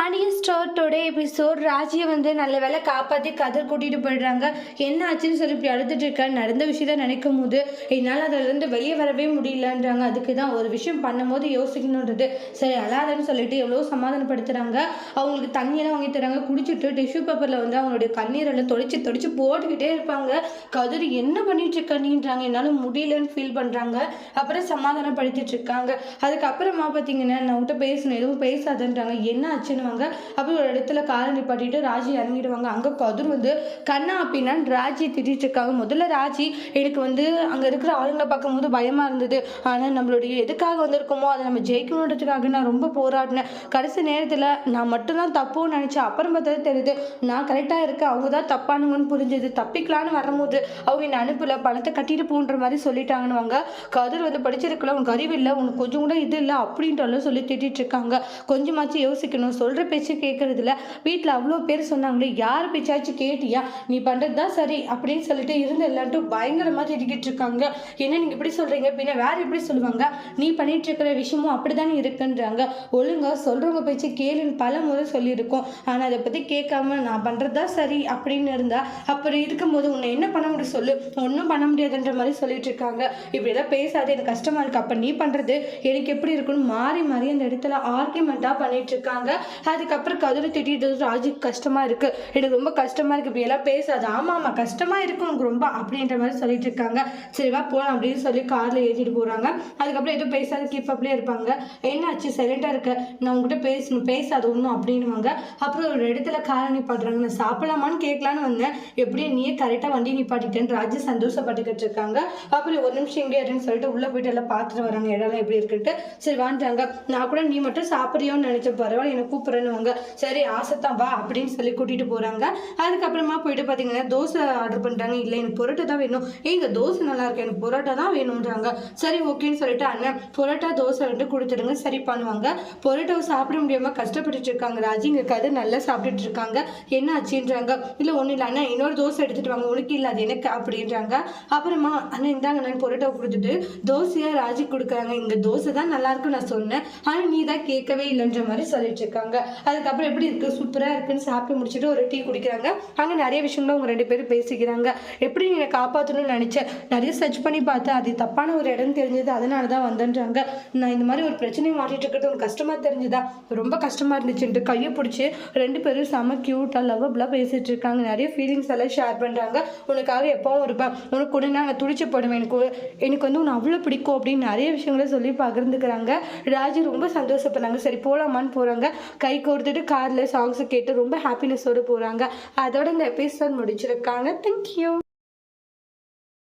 அனிய star today episode ராஜியை நல்ல வேலை காப்பாற்றி கதர் கூட்டிகிட்டு போயிடுறாங்க. என்ன ஆச்சுன்னு சொல்லி இப்படி அழுதுட்டு இருக்கா. நடந்த விஷயத்த நினைக்கும் போது என்னால் அதிலிருந்து வெளியே வரவே முடியலன்றாங்க. அதுக்கு தான் ஒரு விஷயம் பண்ணும்போது யோசிக்கணுன்றது. சரி அழாதன்னு சொல்லிட்டு எவ்வளோ சமாதானப்படுத்துகிறாங்க. அவங்களுக்கு தண்ணியெல்லாம் வாங்கி தராங்க. குடிச்சிட்டு டிஷ்யூ பேப்பரில் அவங்களுடைய கண்ணீரெல்லாம் தொடச்சி போட்டுக்கிட்டே இருப்பாங்க. கதிர் என்ன பண்ணிட்டு இருக்க நீன்றாங்க. என்னால் முடியலன்னு ஃபீல் பண்ணுறாங்க. அப்புறம் சமாதானப்படுத்திட்டு இருக்காங்க. அதுக்கப்புறமா பார்த்தீங்கன்னா நான் உங்கள்கிட்ட பேசணும் எதுவும் பேசாதுன்றாங்க. என்ன ஆச்சுன்னு அப்புறம் ஒரு இடத்துல காரை நிப்பாட்டிட்டு ராஜி இறங்கிடுவாங்க. அங்க கதிர் கண்ணா அப்படின்னான்னு ராஜி திட்டிட்டு இருக்காங்க. முதல்ல ராஜி எனக்கு அங்க இருக்கிற ஆளுங்களை பார்க்கும்போது பயமா இருந்தது. ஆனா நம்மளுடைய எதுக்காக வந்திருக்கோமோ அதை நம்ம ஜெயிக்கணுன்றதுக்காக நான் ரொம்ப போராடினேன். கடைசி நேரத்துல நான் மட்டும்தான் தப்புன்னு நினைச்சேன். அப்புறம் பார்த்தா தெரியுது நான் கரெக்டா இருக்கேன், அவங்க தான் தப்பானுங்கன்னு புரிஞ்சது. தப்பிக்கலான்னு வரும்போது அவங்க என்ன அனுப்பல, பணத்தை கட்டிட்டு போன்ற மாதிரி சொல்லிட்டாங்கன்னு கதிர் படிச்சிருக்கல, உனக்கு அறிவு இல்லை, உனக்கு கொஞ்சம் கூட இது இல்லை அப்படின்ட்டு சொல்லி திட்டிட்டு இருக்காங்க. கொஞ்சமாச்சு யோசிக்கணும், சொல்ற பேச்சு கேட்கறதுல வீட்டில் அவ்வளோ பேர் சொன்னாங்களே, யார் பேச்சாச்சும் கேட்டியா, நீ பண்ணுறது தான் சரி அப்படின்னு சொல்லிட்டு இருந்து எல்லாட்டும் பயங்கரமாக திட்டிக்கிட்டு இருக்காங்க. என்ன நீங்கள் இப்படி சொல்கிறீங்க, பின்ன வேறு எப்படி சொல்லுவாங்க, நீ பண்ணிட்டு இருக்கிற விஷயமும் அப்படித்தானே இருக்குன்றாங்க. ஒழுங்கா சொல்கிறவங்க பேச்சு கேளுன்னு பல முறை சொல்லியிருக்கோம். ஆனால் அதை பற்றி கேட்காம நான் பண்ணுறது தான் சரி அப்படின்னு இருந்தா அப்படி இருக்கும்போது உன்னை என்ன பண்ண முடியும் சொல்லு, ஒன்றும் பண்ண முடியாதுன்ற மாதிரி சொல்லிட்டு இருக்காங்க. இப்படிதான் பேசாது, எனக்கு கஷ்டமா இருக்கு, அப்போ நீ பண்ணுறது எனக்கு எப்படி இருக்குன்னு மாறி மாறி அந்த இடத்துல ஆர்கியூமெண்ட்டாக பண்ணிட்டு இருக்காங்க. அதுக்கப்புறம் கதிரை திட்டிட்டு ராஜுக்கு கஷ்டமா இருக்கு, எனக்கு ரொம்ப கஷ்டமா இருக்கு, இப்படி எல்லாம் பேசாது. ஆமா கஷ்டமா இருக்கு உனக்கு ரொம்ப அப்படின்ற மாதிரி சொல்லிட்டு இருக்காங்க. சரிவா போலாம் அப்படின்னு சொல்லி கார்ல ஏற்றிட்டு போறாங்க. அதுக்கப்புறம் எதுவும் பேசாத கீப் அப்லேயே இருப்பாங்க. என்னாச்சு சைலண்டா இருக்க, நான் உங்ககிட்ட பேசணும், பேசாது ஒன்றும் அப்படின்னுவாங்க. அப்புறம் ஒரு இடத்துல காரை நிப்பாட்டுறாங்க. நான் சாப்பிடலாமான்னு கேட்கலான்னு வந்தேன், எப்படியும் நீயே கரெக்டா வண்டி நிப்பாட்டிட்டேன்னு ராஜு சந்தோஷப்பட்டுக்கிட்டு இருக்காங்க. அப்புறம் ஒரு நிமிஷம் எங்கே இருன்னு சொல்லிட்டு உள்ள போயிட்டு எல்லாம் பார்த்துட்டு வராங்க இடம்லாம் எப்படி இருக்குன்ட்டு. சரி வாண்டாங்க, நான் கூட நீ மட்டும் சாப்பிட்றியோன்னு நினைச்ச, பரவாயில்ல என்ன கூப்பிடுறேன்னு. சரி ஆசைத்தான் வா அப்படின்னு சொல்லி கூட்டிட்டு போறாங்க. அதுக்கப்புறமா போயிட்டு பாத்தீங்கன்னா தோசை ஆர்டர் பண்ணிட்டாங்க. இல்லை எனக்கு பொரோட்டா தான் வேணும். எங்க தோசை நல்லா இருக்கு, எனக்கு பொரோட்டா தான் வேணும்ன்றாங்க. சரி ஓகேன்னு சொல்லிட்டு அண்ணன் பொரோட்டா தோசை கொடுத்துடுங்க. சரி பண்ணுவாங்க. பொரோட்டாவை சாப்பிட முடியாம கஷ்டப்பட்டுட்டு இருக்காங்க ராஜி. இங்க கதை நல்லா சாப்பிட்டுட்டு இருக்காங்க. என்ன ஆச்சுன்றாங்க. இல்ல ஒண்ணு இல்லை அண்ணா, இன்னொரு தோசை எடுத்துட்டு வாங்க, உனக்கு இல்லை அது எனக்கு அப்படின்றாங்க. அப்புறமா அண்ணன் இந்தாங்க நான் பொரோட்டாவை கொடுத்துட்டு தோசையா ராஜி கொடுக்குறாங்க. இங்க தோசை தான் நல்லா இருக்குன்னு நான் சொன்னேன், ஆனா நீ தான் கேட்கவே இல்லைன்ற மாதிரி சொல்லிட்டு இருக்காங்க. அதுக்கப்புறம் எப்படி இருக்கு, சூப்பரா இருக்குன்னு சாப்பிட்டு முடிச்சுட்டு ஒரு டீ குடிக்கிறாங்க. அங்க நிறைய விஷயங்களும் அவங்க ரெண்டு பேரும் பேசிக்கிறாங்க. எப்படி நீங்க காப்பாற்றணும்னு நினைச்சேன், நிறைய சர்ச் பண்ணி பார்த்தேன், அது தப்பான ஒரு இடம் தெரிஞ்சது, அதனாலதான் வந்தேன்றாங்க. நான் இந்த மாதிரி ஒரு பிரச்சனையை மாட்டிட்டு இருக்கிறது உனக்கு கஷ்டமா தெரிஞ்சுதா, ரொம்ப கஷ்டமா இருந்துச்சுன்ட்டு கையை பிடிச்சி ரெண்டு பேரும் செம கியூட்டா லவ்வபிளா பேசிட்டு இருக்காங்க. நிறைய ஃபீலிங்ஸ் எல்லாம் ஷேர் பண்றாங்க. உனக்காக எப்பவும் இருப்பேன், உனக்கு கூட நான் துடிச்சு போடுவேன், எனக்கு உன்னை அவ்வளோ பிடிக்கும் அப்படின்னு நிறைய விஷயங்களை சொல்லி பகிர்ந்துக்கிறாங்க. ராஜி ரொம்ப சந்தோஷப்படுறாங்க. சரி போலாமான்னு போறாங்க. கை கோர்த்துட்டு கார்ல சாங்ஸ் கேட்டு ரொம்ப ஹாப்பினஸோடு போறாங்க. அதோட இந்த எபிசோட் முடிச்சிருக்காங்க. தேங்க்யூ.